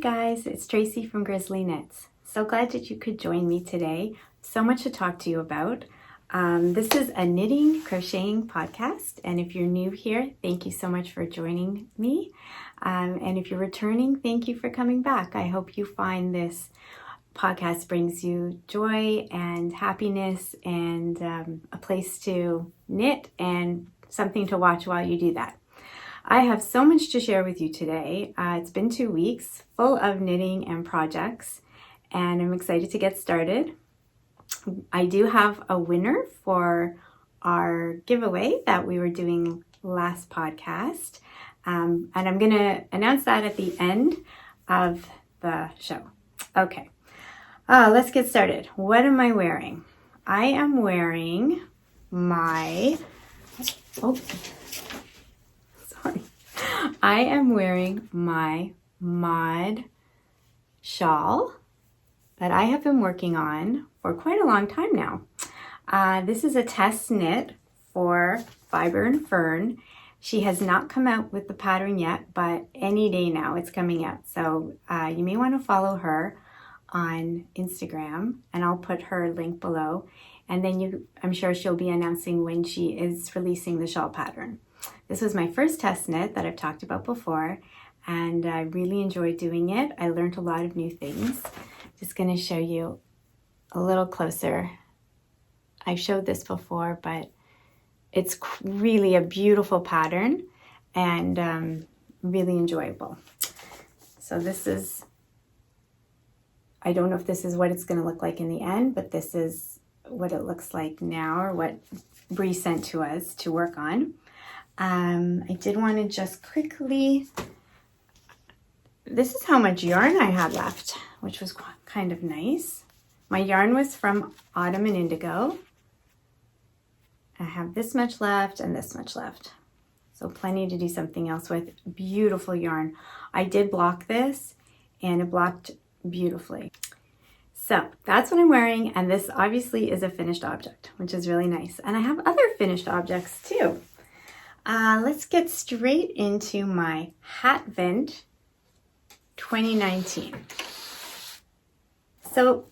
guys, it's Tracy from GrizzlieKnits. So glad that you could join me today. So much to talk to you about. This is a knitting, crocheting podcast, and if you're new here, thank you so much for joining me. And if you're returning, thank you for coming back. I hope you find this podcast brings you joy and happiness and a place to knit and something to watch while you do that. I have so much to share with you today. It's been 2 weeks full of knitting and projects, and I'm excited to get started. I do have a winner for our giveaway that we were doing last podcast, and I'm going to announce that at the end of the show. Okay, let's get started. What am I wearing? I am wearing my... I am wearing my mod shawl that I have been working on for quite a long time now. This is a test knit for Fiber and Fern. She has not come out with the pattern yet, but any day now it's coming out. So you may want to follow her on Instagram, and I'll put her link below. And then I'm sure she'll be announcing when she is releasing the shawl pattern. This was my first test knit that I've talked about before, and I really enjoyed doing it. I learned a lot of new things. Just going to show you a little closer. I've showed this before, but it's really a beautiful pattern and really enjoyable. So this is, I don't know if this is what it's going to look like in the end, but this is what it looks like now, or what Bree sent to us to work on. I did want to just quickly, this is how much yarn I had left, which was kind of nice. My yarn was from Autumn and Indigo. I have this much left and this much left. So plenty to do something else with. Beautiful yarn. I did block this and it blocked beautifully. So that's what I'm wearing, and this obviously is a finished object, which is really nice. And I have other finished objects too. Let's get straight into my Hat Vent 2019. So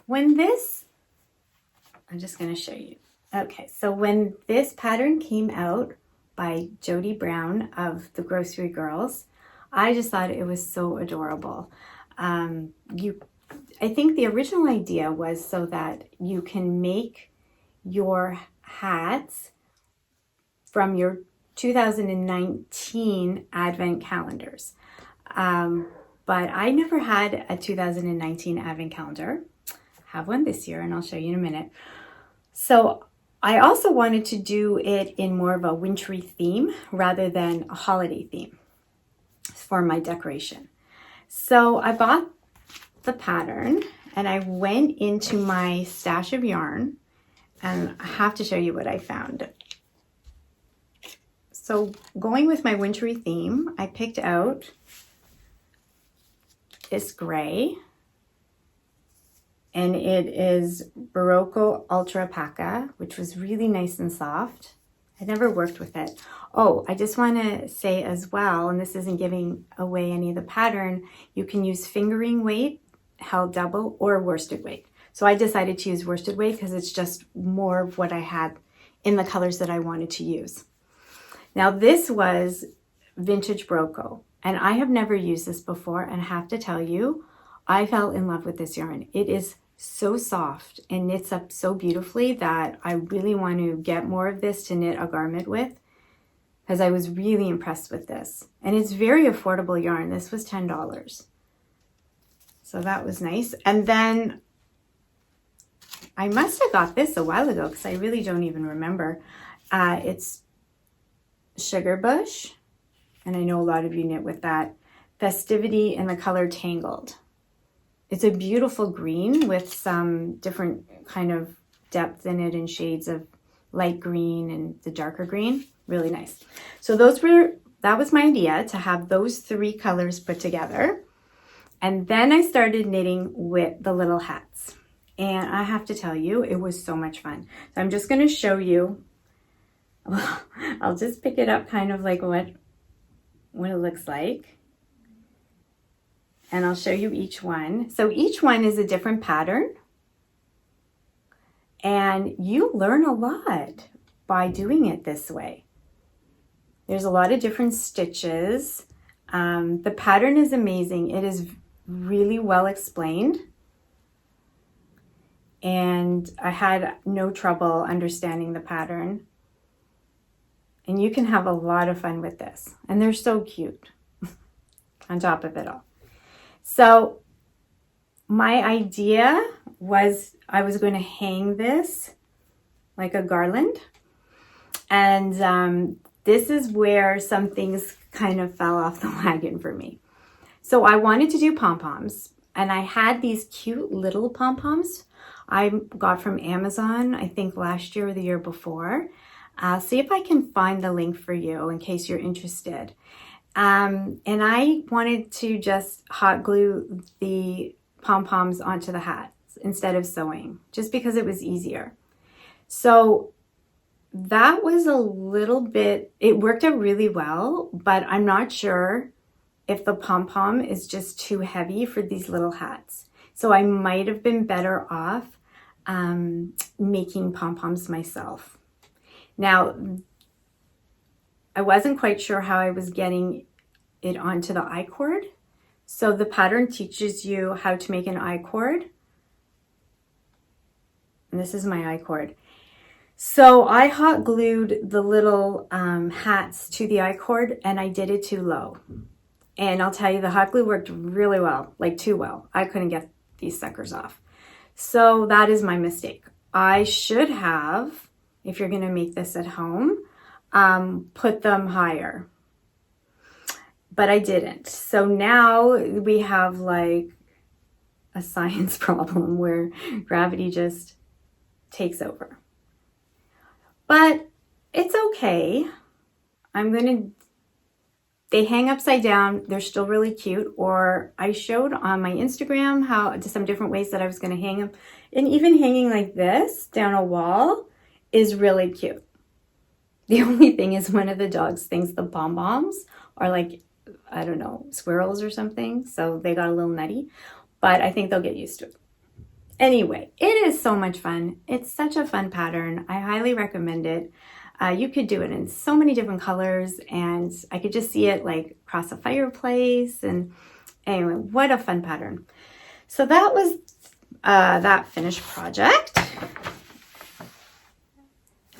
when this, I'm just going to show you. Okay, so when this pattern came out by Jody Brown of the Grocery Girls, I just thought it was so adorable. I think the original idea was so that you can make your hats from your 2019 advent calendars. But I never had a 2019 advent calendar. I have one this year, and I'll show you in a minute. So I also wanted to do it in more of a wintry theme rather than a holiday theme for my decoration. So I bought the pattern and I went into my stash of yarn, and I have to show you what I found. So going with my wintry theme, I picked out this gray, and it is Barocco Ultra Alpaca, which was really nice and soft. I never worked with it. Oh, I just want to say as well, and this isn't giving away any of the pattern, you can use fingering weight, held double, or worsted weight. So I decided to use worsted weight because it's just more of what I had in the colors that I wanted to use. Now this was vintage Barocco, and I have never used this before, and I have to tell you, I fell in love with this yarn. It is so soft and knits up so beautifully that I really want to get more of this to knit a garment with, because I was really impressed with this. And it's very affordable yarn. This was $10. So that was nice. And then I must have got this a while ago because I really don't even remember. It's Sugar Bush, and I know a lot of you knit with that. Festivity in the color Tangled. It's a beautiful green with some different kind of depth in it and shades of light green and the darker green. Really nice. So that was my idea, to have those 3 colors put together. And then I started knitting with the little hats. And I have to tell you, it was so much fun. So I'm just going to show you. I'll just pick it up kind of like what it looks like. and I'll show you each one. So each one is a different pattern, and you learn a lot by doing it this way. There's a lot of different stitches. The pattern is amazing. It is really well explained, and I had no trouble understanding the pattern. And you can have a lot of fun with this, and they're so cute on top of it all. So my idea was I was going to hang this like a garland, and this is where some things kind of fell off the wagon for me. So I wanted to do pom-poms, and I had these cute little pom-poms I got from Amazon, I think last year or the year before. I'll see if I can find the link for you in case you're interested. And I wanted to just hot glue the pom-poms onto the hats instead of sewing, just because it was easier. So that was a little bit, it worked out really well, but I'm not sure if the pom-pom is just too heavy for these little hats. So I might have been better off making pom-poms myself. Now, I wasn't quite sure how I was getting it onto the I-cord. So the pattern teaches you how to make an I-cord. And this is my I-cord. So I hot glued the little hats to the I-cord, and I did it too low. And I'll tell you, the hot glue worked really well, like too well. I couldn't get these suckers off. So that is my mistake. I should have, if you're gonna make this at home, put them higher. But I didn't. So now we have like a science problem where gravity just takes over. But it's okay. They hang upside down. They're still really cute. Or I showed on my Instagram how some different ways that I was gonna hang them. And even hanging like this down a wall is really cute. The only thing is one of the dogs thinks the pom-poms are like, I don't know, squirrels or something. So they got a little nutty, but I think they'll get used to it. Anyway, it is so much fun. It's such a fun pattern. I highly recommend it. You could do it in so many different colors, and I could just see it like across a fireplace. And anyway, what a fun pattern. So that was that finished project.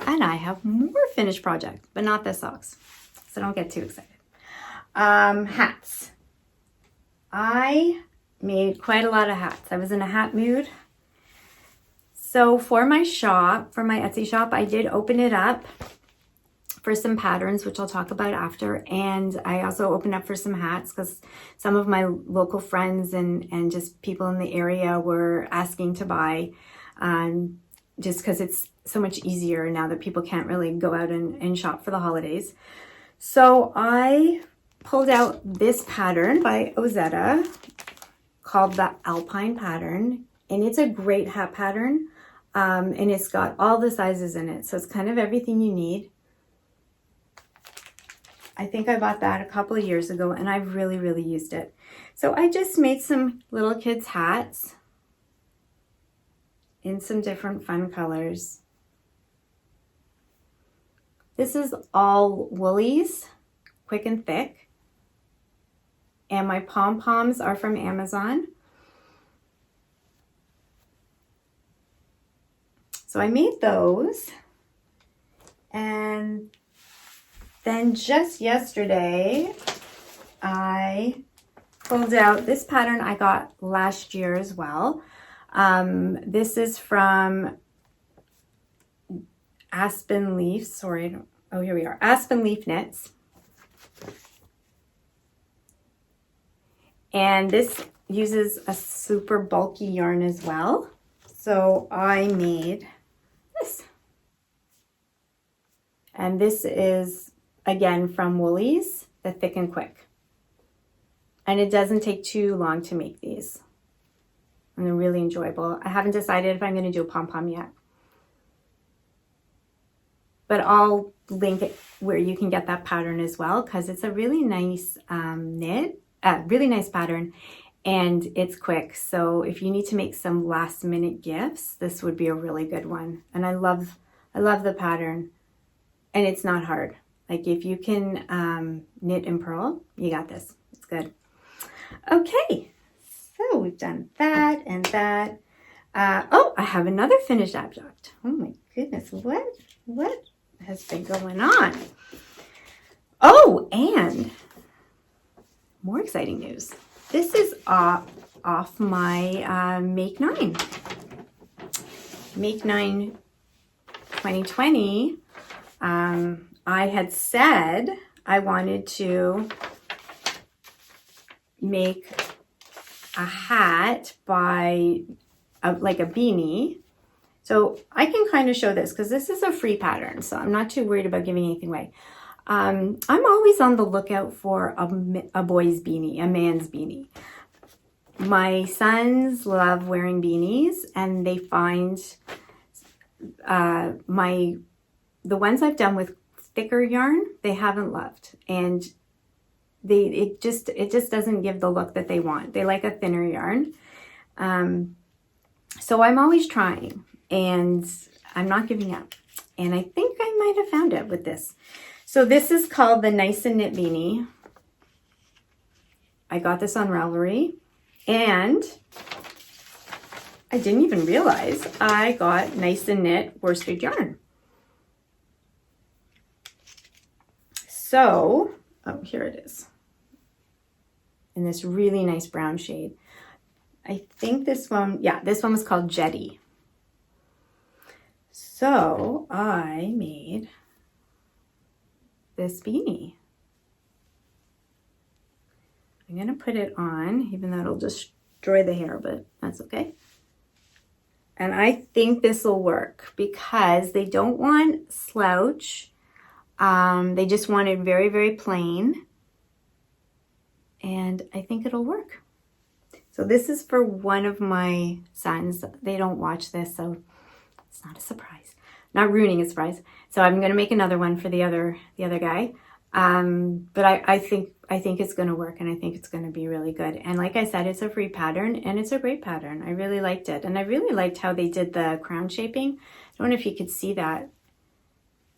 And I have more finished projects, but not the socks. So don't get too excited. Hats. I made quite a lot of hats. I was in a hat mood. So for my shop, for my Etsy shop, I did open it up for some patterns, which I'll talk about after. And I also opened up for some hats because some of my local friends and just people in the area were asking to buy, just because it's so much easier now that people can't really go out and shop for the holidays. So I pulled out this pattern by Ozetta called the Alpine pattern, and it's a great hat pattern, and it's got all the sizes in it, so it's kind of everything you need. I think I bought that a couple of years ago, and I've really, really used it. So I just made some little kids' hats in some different fun colors. This is all Woolies, quick and thick. And my pom-poms are from Amazon. So I made those. And then just yesterday, I pulled out this pattern I got last year as well. This is from Aspen Leaf, here we are, Aspen Leaf Knits. And this uses a super bulky yarn as well. So I made this. And this is, again, from Woolies, the Thick and Quick. And it doesn't take too long to make these. And they're really enjoyable. I haven't decided if I'm going to do a pom-pom yet. But I'll link it where you can get that pattern as well, because it's a really nice knit, really nice pattern. and it's quick. So if you need to make some last minute gifts, this would be a really good one. And I love the pattern, and it's not hard. Like if you can knit and purl, you got this. It's good. Okay, so we've done that and that. Oh, I have another finished object. Oh my goodness, what has been going on? Oh, and more exciting news. This is off my Make 9. Make 9 2020. I had said I wanted to make a hat by like a beanie. So I can kind of show this because this is a free pattern, so I'm not too worried about giving anything away. I'm always on the lookout for a boy's beanie, a man's beanie. My sons love wearing beanies, and they find the ones I've done with thicker yarn, they haven't loved, and it just doesn't give the look that they want. They like a thinner yarn. So I'm always trying, and I'm not giving up. And I think I might have found it with this. So this is called the Nice and Knit Beanie. I got this on Ravelry, and I didn't even realize I got Nice and Knit worsted yarn. So, oh, here it is. In this really nice brown shade. I think this one, yeah, this one was called Jetty. So I made this beanie. I'm gonna put it on, even though it'll destroy the hair, but that's okay. And I think this will work because they don't want slouch. They just want it very, very plain. And I think it'll work. So this is for one of my sons. They don't watch this, so it's not a surprise. Not ruining a surprise. So I'm gonna make another one for the other guy. But I think it's gonna work, and I think it's gonna be really good. And like I said, it's a free pattern, and it's a great pattern. I really liked it. And I really liked how they did the crown shaping. I don't know if you could see that.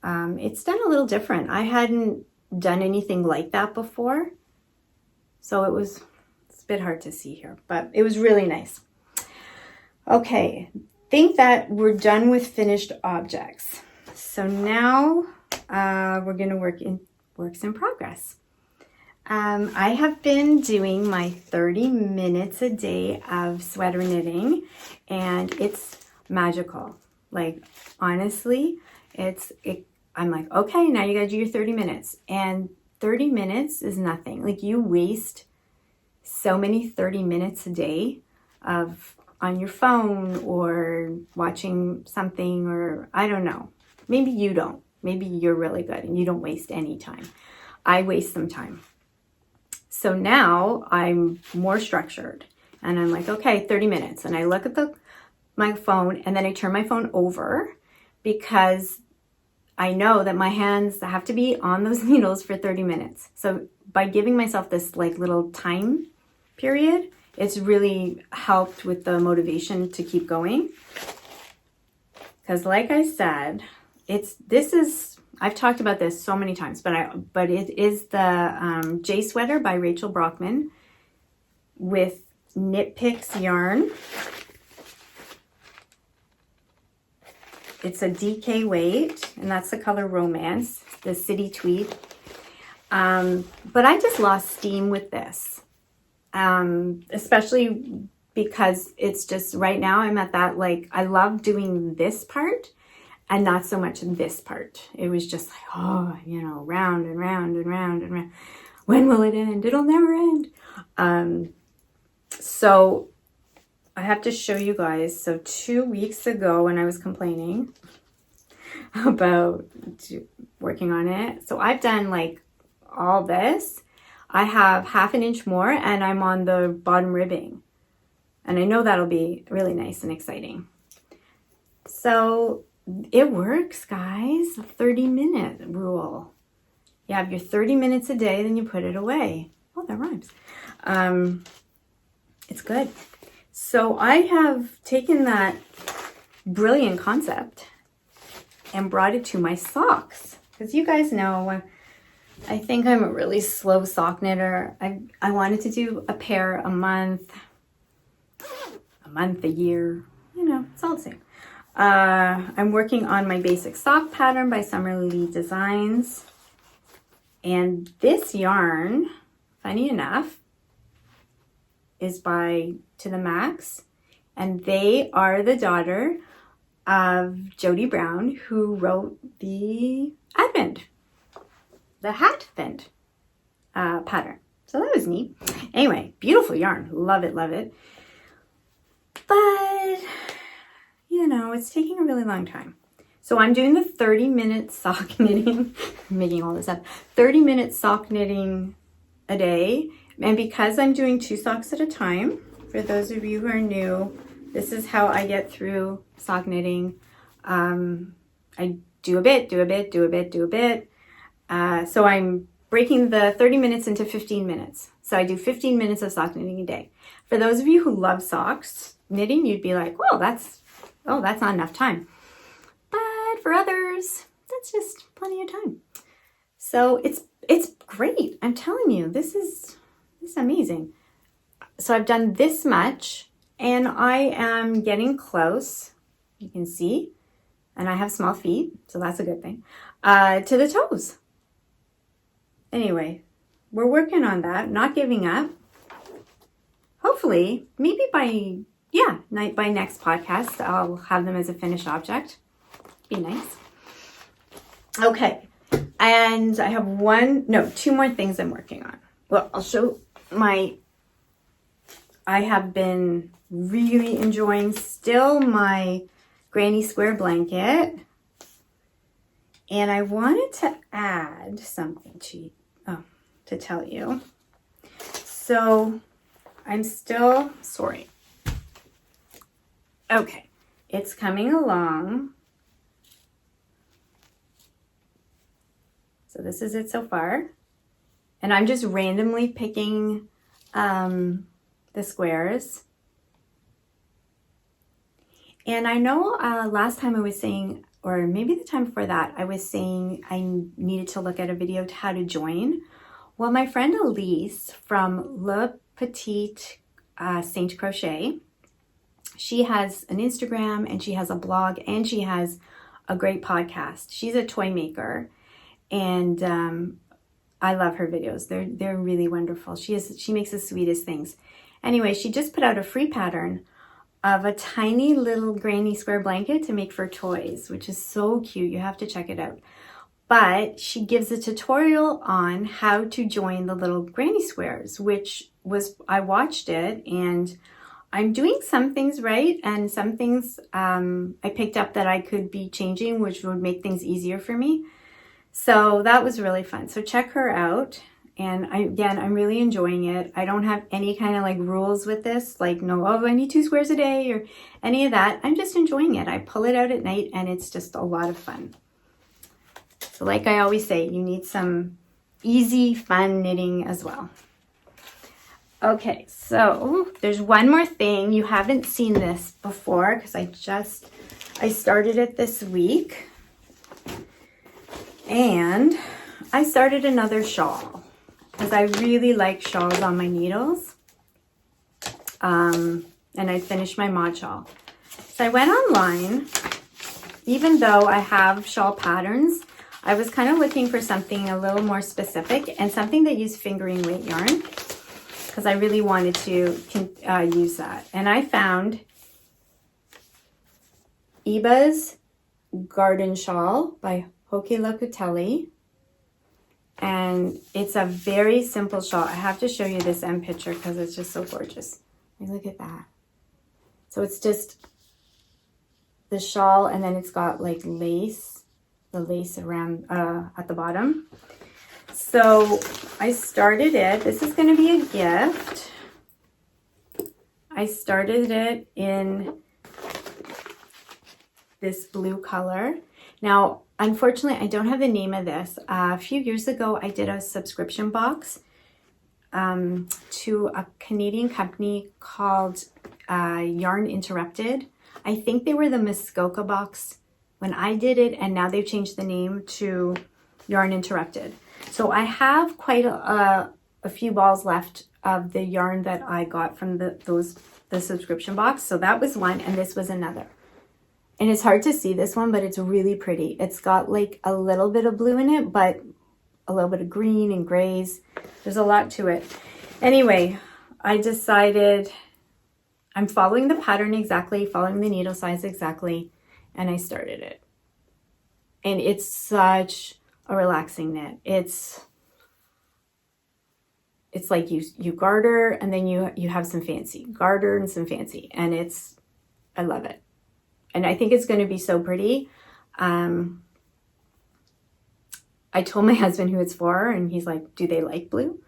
It's done a little different. I hadn't done anything like that before. So it's a bit hard to see here, but it was really nice. Okay, think that we're done with finished objects. So now we're gonna work in works in progress. I have been doing my 30 minutes a day of sweater knitting, and it's magical. Like, honestly, I'm like, okay, now you gotta do your 30 minutes. And 30 minutes is nothing. Like, you waste so many 30 minutes a day on your phone or watching something, or I don't know. Maybe you don't. Maybe you're really good and you don't waste any time. I waste some time. So now I'm more structured, and I'm like, okay, 30 minutes. And I look at my phone, and then I turn my phone over because I know that my hands have to be on those needles for 30 minutes. So by giving myself this like little time period, it's really helped with the motivation to keep going. Because like I said, I've talked about this so many times, but it is the J Sweater by Rachel Brockman with Knit Picks yarn. It's a DK weight, and that's the color Romance, the City Tweed. But I just lost steam with this, especially because it's just right now I'm at that, like, I love doing this part and not so much this part. It was just like, oh, round and round and round and round. When will it end? It'll never end. So I have to show you guys. So 2 weeks ago when I was complaining about working on it, so I've done like all this. I have 1/2 inch more, and I'm on the bottom ribbing. And I know that'll be really nice and exciting. So it works, guys. 30-minute rule. You have your 30 minutes a day, then you put it away. Oh, that rhymes. It's good. So I have taken that brilliant concept and brought it to my socks. Because you guys know, I think I'm a really slow sock knitter. I wanted to do a pair a month, a year. You know, it's all the same. I'm working on my basic sock pattern by Summer Lee Designs. And this yarn, funny enough, is by To The Max. And they are the daughter of Jody Brown, who wrote the hat bend pattern. So that was neat. Anyway, beautiful yarn. Love it, love it. But, you know, it's taking a really long time. So I'm doing the 30-minute sock knitting. I'm making all this up. 30-minute sock knitting a day. And because I'm doing 2 socks at a time, for those of you who are new, this is how I get through sock knitting. I do a bit, do a bit, do a bit, do a bit. So I'm breaking the 30 minutes into 15 minutes. So I do 15 minutes of sock knitting a day. For those of you who love socks knitting, you'd be like, well, that's not enough time. But for others, that's just plenty of time. So it's great. I'm telling you, this is amazing. So I've done this much and I am getting close. You can see, and I have small feet, so that's a good thing, to the toes. Anyway, we're working on that, not giving up. Hopefully, maybe by next podcast, I'll have them as a finished object. Be nice. Okay, and I have 2 more things I'm working on. Well, I'll show I have been really enjoying still my granny square blanket. And I wanted to add something to tell you. So I'm still, sorry. Okay, it's coming along. So this is it so far. And I'm just randomly picking the squares. And I know last time I was saying, or maybe the time before that, I was saying I needed to look at a video to how to join. Well, my friend Elise from Le Petite Saint Crochet, she has an Instagram and she has a blog and she has a great podcast. She's a toy maker and I love her videos. They're really wonderful. She makes the sweetest things. Anyway, she just put out a free pattern of a tiny little granny square blanket to make for toys, which is so cute. You have to check it out. But she gives a tutorial on how to join the little granny squares, I watched it and I'm doing some things right and some things I picked up that I could be changing, which would make things easier for me. So that was really fun. So check her out. And I'm really enjoying it. I don't have any kind of like rules with this, like I need 2 squares a day or any of that. I'm just enjoying it. I pull it out at night and it's just a lot of fun. So like I always say, you need some easy, fun knitting as well. Okay, so there's one more thing. You haven't seen this before because I started it this week. And I started another shawl. Because I really like shawls on my needles. And I finished my mod shawl. So I went online. Even though I have shawl patterns, I was kind of looking for something a little more specific and something that used fingering weight yarn. Because I really wanted to use that. And I found Evas Garden Shawl by Hoke Locatelli. And it's a very simple shawl. I have to show you this end picture because it's just so gorgeous. Look at that. So it's just the shawl and then it's got like lace, the lace around at the bottom. So I started it. This is going to be a gift. I started it in this blue color. Now, unfortunately, I don't have the name of this. A few years ago, I did a subscription box to a Canadian company called Yarn Interrupted. I think they were the Muskoka box when I did it, and now they've changed the name to Yarn Interrupted. So I have quite a few balls left of the yarn that I got from the subscription box. So that was one, and this was another. And it's hard to see this one, but it's really pretty. It's got like a little bit of blue in it, but a little bit of green and grays. There's a lot to it. Anyway, I decided I'm following the pattern exactly, following the needle size exactly, and I started it. And it's such a relaxing knit. It's like you garter and then you have some fancy. Garter and some fancy. And I love it. And I think it's going to be so pretty. I told my husband who it's for, and he's like, do they like blue?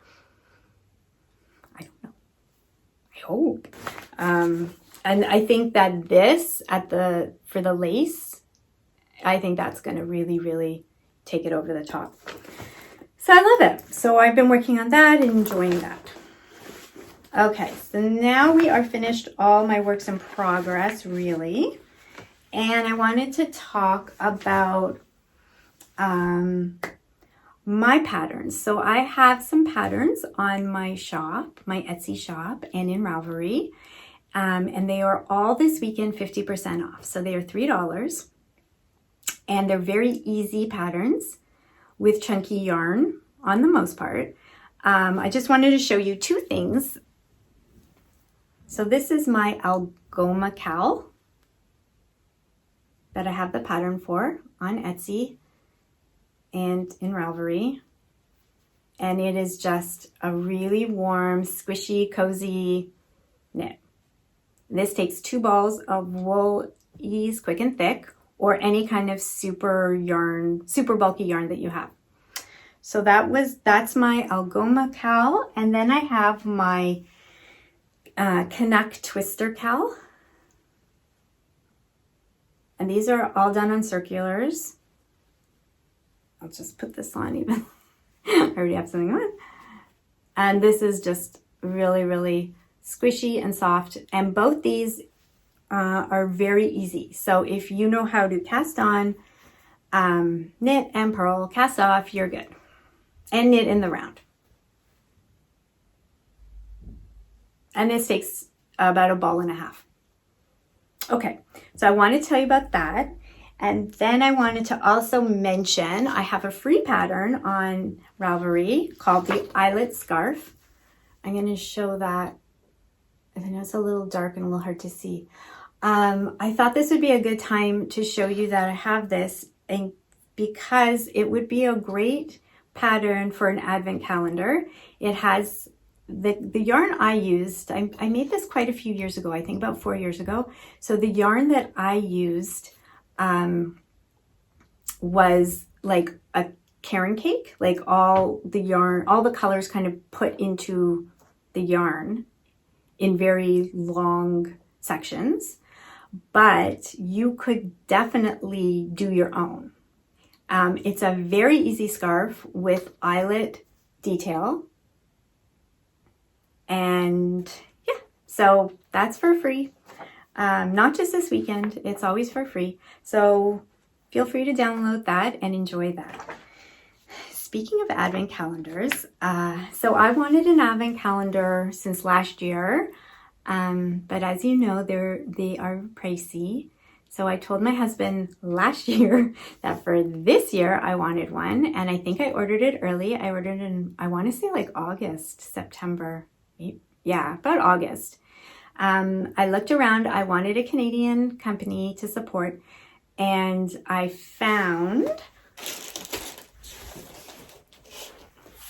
I don't know. I hope. And I think that this for the lace, I think that's going to really, really take it over the top. So I love it. So I've been working on that and enjoying that. Okay, so now we are finished all my works in progress, really. And I wanted to talk about my patterns. So I have some patterns on my shop, my Etsy shop, and in Ravelry. And they are all this weekend 50% off. So they are $3. And they're very easy patterns with chunky yarn on the most part. I just wanted to show you two things. So this is my Algoma Cowl that I have the pattern for on Etsy and in Ravelry. And it is just a really warm, squishy, cozy knit. This takes 2 balls of wool ease quick and thick, or any kind of super bulky yarn that you have. So that's my Algoma Cowl. And then I have my Canuck Twister Cowl. And these are all done on circulars. I'll just put this on even. I already have something on. And this is just really, really squishy and soft. And both these are very easy. So if you know how to cast on, knit and purl, cast off, you're good. And knit in the round. And this takes about 1.5 balls. Okay, so I want to tell you about that. And then I wanted to also mention, I have a free pattern on Ravelry called the eyelet scarf. I'm going to show that. I know it's a little dark and a little hard to see. I thought this would be a good time to show you that I have this, and because it would be a great pattern for an advent calendar. It has the yarn I used. I made this quite a few years ago, I think about 4 years ago. So the yarn that I used was like a caron cake, like all the yarn, all the colors kind of put into the yarn in very long sections, but you could definitely do your own. It's a very easy scarf with eyelet detail. And yeah, so that's for free. Not just this weekend, it's always for free. So feel free to download that and enjoy that. Speaking of advent calendars, so I wanted an advent calendar since last year, but as you know, they are pricey. So I told my husband last year that for this year I wanted one, and I think I ordered it early. I ordered it in, I want to say like August, September. Yeah, about August. I looked around. I wanted a Canadian company to support, and I found,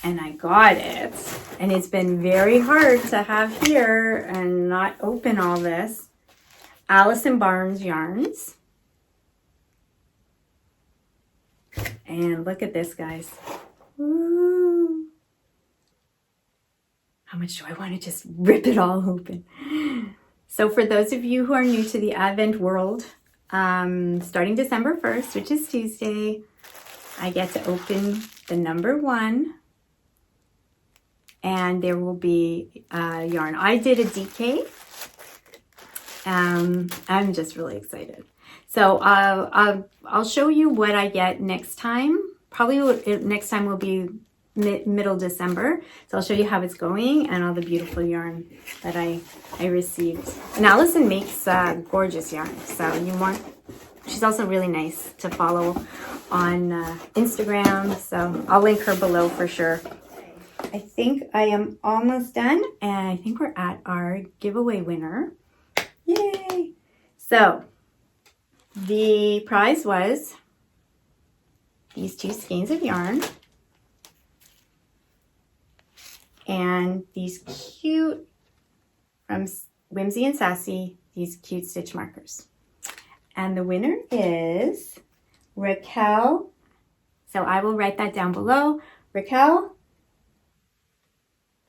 and I got it. And it's been very hard to have here and not open all this. Allison Barnes yarns. And look at this, guys. Woo. How much do I want to just rip it all open? So for those of you who are new to the Advent world, starting December 1st, which is Tuesday, I get to open the number 1 and there will be yarn. I did a DK. I'm just really excited. So I'll show you what I get next time. Probably next time will be middle December. So I'll show you how it's going and all the beautiful yarn that I received. And Allison makes gorgeous yarn. So she's also really nice to follow on Instagram. So I'll link her below for sure. I think I am almost done, and I think we're at our giveaway winner. Yay! So the prize was these 2 skeins of yarn and these cute, from Whimsy and Sassy, these cute stitch markers. And the winner is Raquel. So I will write that down below. Raquel.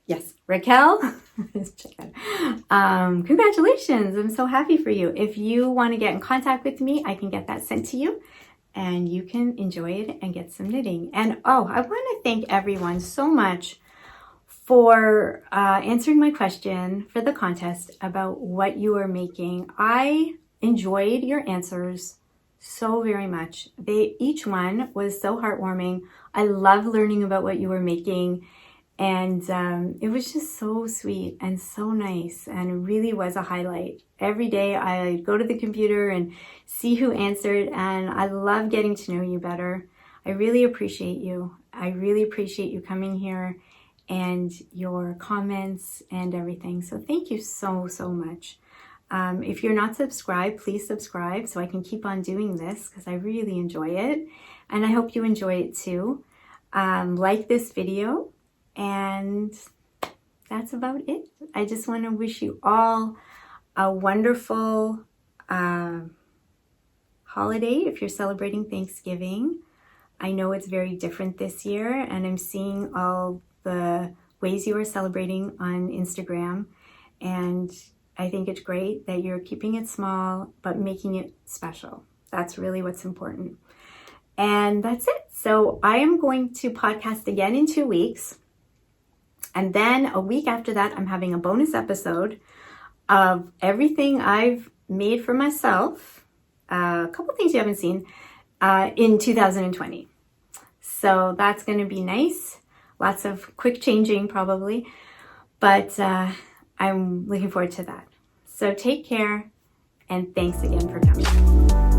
Yes, Raquel. Congratulations. I'm so happy for you. If you want to get in contact with me, I can get that sent to you and you can enjoy it and get some knitting. And oh, I want to thank everyone so much for answering my question for the contest about what you are making. I enjoyed your answers so very much. Each one was so heartwarming. I love learning about what you were making. And it was just so sweet and so nice, and it really was a highlight. Every day I go to the computer and see who answered, and I love getting to know you better. I really appreciate you. I really appreciate you coming here and your comments and everything. So thank you so, so much. If you're not subscribed, please subscribe so I can keep on doing this because I really enjoy it. And I hope you enjoy it too. Like this video. And that's about it. I just want to wish you all a wonderful holiday if you're celebrating Thanksgiving. I know it's very different this year, and I'm seeing all the ways you are celebrating on Instagram. And I think it's great that you're keeping it small, but making it special. That's really what's important. And that's it. So I am going to podcast again in 2 weeks. And then a week after that, I'm having a bonus episode of everything I've made for myself, a couple things you haven't seen, in 2020. So that's going to be nice. Lots of quick changing probably, but I'm looking forward to that. So take care, and thanks again for coming.